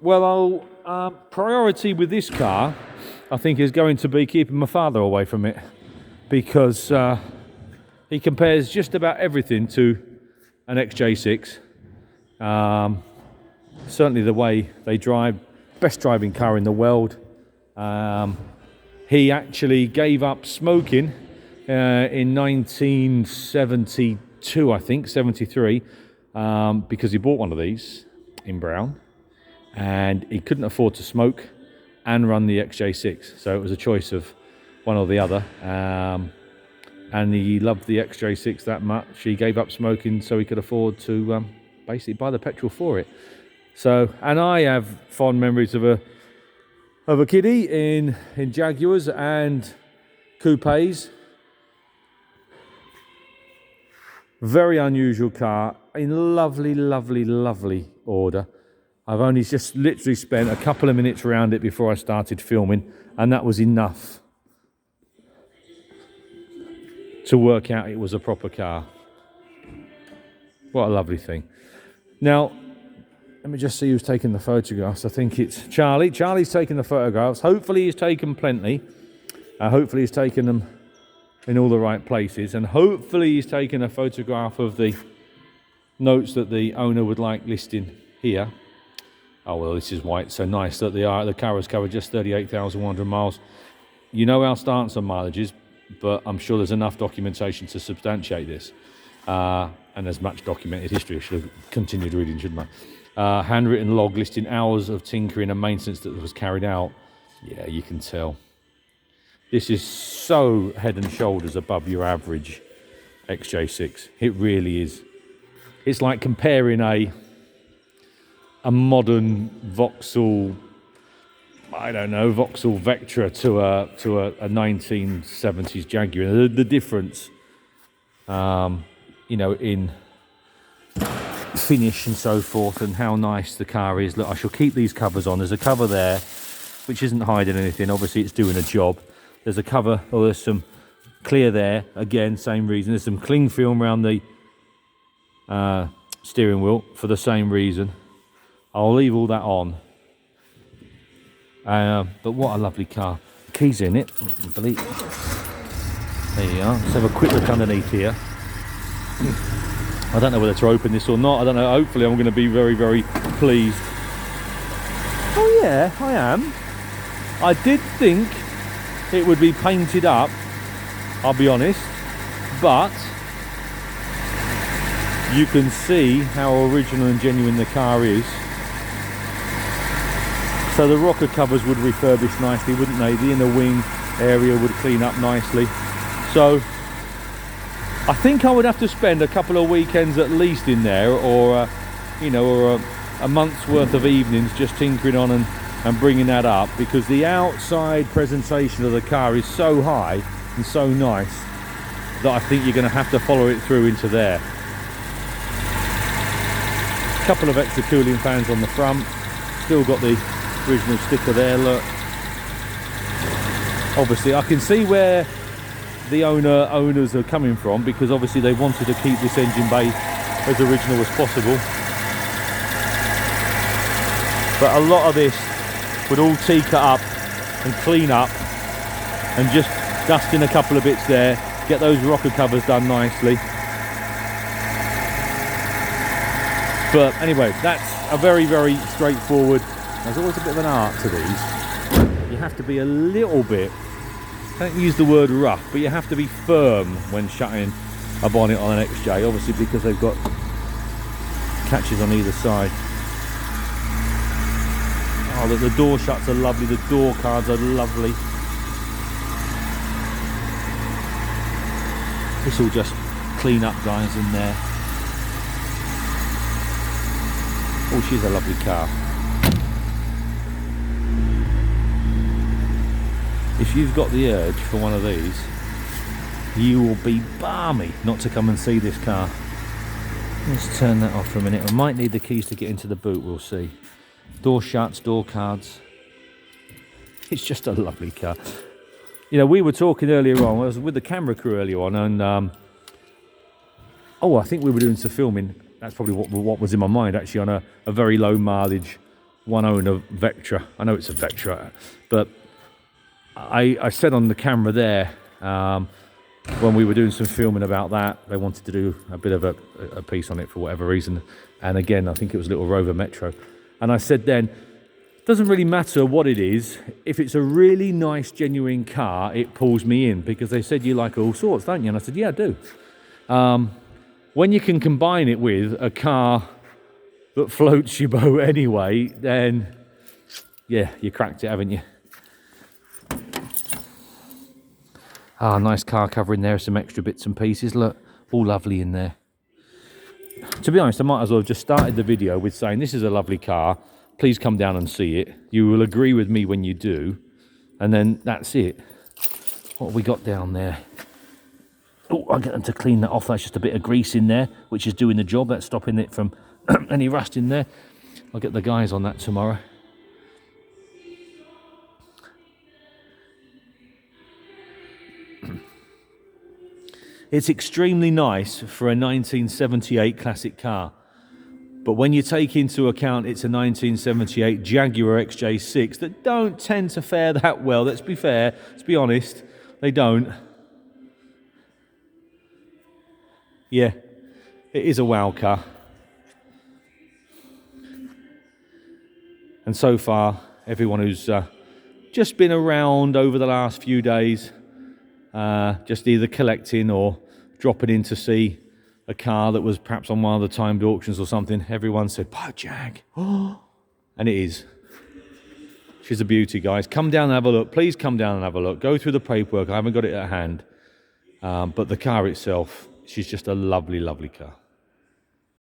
Well, priority with this car, I think, is going to be keeping my father away from it, because he compares just about everything to an XJ6. Certainly the way they drive, best driving car in the world. He actually gave up smoking in 1972, I think, 73, because he bought one of these in brown, and he couldn't afford to smoke and run the XJ6. So it was a choice of one or the other. And he loved the XJ6 that much, he gave up smoking so he could afford to basically buy the petrol for it. So, and I have fond memories of a kiddie in Jaguars and coupes. Very unusual car, in lovely, lovely, lovely order. I've only just literally spent a couple of minutes around it before I started filming, and that was enough to work out it was a proper car. What a lovely thing. Now, let me just see who's taking the photographs. I think it's Charlie. Charlie's taking the photographs. Hopefully he's taken plenty. Hopefully he's taken them in all the right places. And hopefully he's taken a photograph of the notes that the owner would like listing here. Oh, well, this is white. So nice that the car has covered just 38,100 miles. You know our stance on mileages, but I'm sure there's enough documentation to substantiate this. And there's much documented history. I should have continued reading, shouldn't I? Handwritten log listing hours of tinkering and maintenance that was carried out. Yeah, you can tell. This is so head and shoulders above your average XJ6. It really is. It's like comparing a modern Vauxhall, I don't know, Vauxhall Vectra to a 1970s Jaguar. The difference, you know, in finish and so forth, and how nice the car is. Look, I shall keep these covers on. There's a cover there which isn't hiding anything. Obviously it's doing a job. There's a cover, or there's some clear there, again, same reason. There's some cling film around the steering wheel for the same reason. I'll leave all that on. But what a lovely car. Keys in it, I believe. There you are. Let's have a quick look underneath here. I don't know whether to open this or not. I don't know. Hopefully I'm going to be very, very pleased. Oh yeah, I am. I did think it would be painted up, I'll be honest, but you can see how original and genuine the car is. So the rocker covers would refurbish nicely, wouldn't they? The inner wing area would clean up nicely. So I think I would have to spend a couple of weekends at least in there, or you know, or a month's worth of evenings just tinkering on and bringing that up, because the outside presentation of the car is so high and so nice that I think you're going to have to follow it through into there. A couple of extra cooling fans on the front, still got the original sticker there, look. Obviously I can see where the owners are coming from, because obviously they wanted to keep this engine bay as original as possible, but a lot of this would all tea-cut up and clean up, and just dust in a couple of bits there, get those rocker covers done nicely. But anyway, that's a very, very straightforward. There's always a bit of an art to these. You have to be a little bit, I don't use the word rough, but you have to be firm when shutting a bonnet on an XJ, obviously because they've got catches on either side. Oh look, the door shuts are lovely, the door cards are lovely. This will just clean up guys in there. Oh, she's a lovely car. If you've got the urge for one of these, you will be balmy not to come and see this car. Let's turn that off for a minute. I might need the keys to get into the boot, we'll see. Door shuts, door cards. It's just a lovely car. You know, we were talking earlier on, I was with the camera crew earlier on, and I think we were doing some filming. That's probably what was in my mind, actually, on a very low mileage one owner Vectra. I know it's a Vectra, but I said on the camera there, when we were doing some filming about that, they wanted to do a bit of a piece on it for whatever reason. And again, I think it was a little Rover Metro. And I said then, it doesn't really matter what it is. If it's a really nice, genuine car, it pulls me in, because they said you like all sorts, don't you? And I said, yeah, I do. When you can combine it with a car that floats your boat anyway, then yeah, you cracked it, haven't you? Ah, nice car cover in there, some extra bits and pieces, look, all lovely in there. To be honest, I might as well have just started the video with saying this is a lovely car, please come down and see it. You will agree with me when you do, and then that's it. What have we got down there? Oh, I'll get them to clean that off. That's just a bit of grease in there, which is doing the job. That's stopping it from any rust in there. I'll get the guys on that tomorrow. It's extremely nice for a 1978 classic car. But when you take into account it's a 1978 Jaguar XJ6 that don't tend to fare that well, let's be fair, let's be honest, they don't. Yeah, it is a wow car. And so far, everyone who's just been around over the last few days, just either collecting or dropping in to see a car that was perhaps on one of the timed auctions or something, everyone said, buy a Jag. Oh, and it is. She's a beauty, guys. Come down and have a look. Please come down and have a look. Go through the paperwork. I haven't got it at hand. But the car itself, she's just a lovely, lovely car.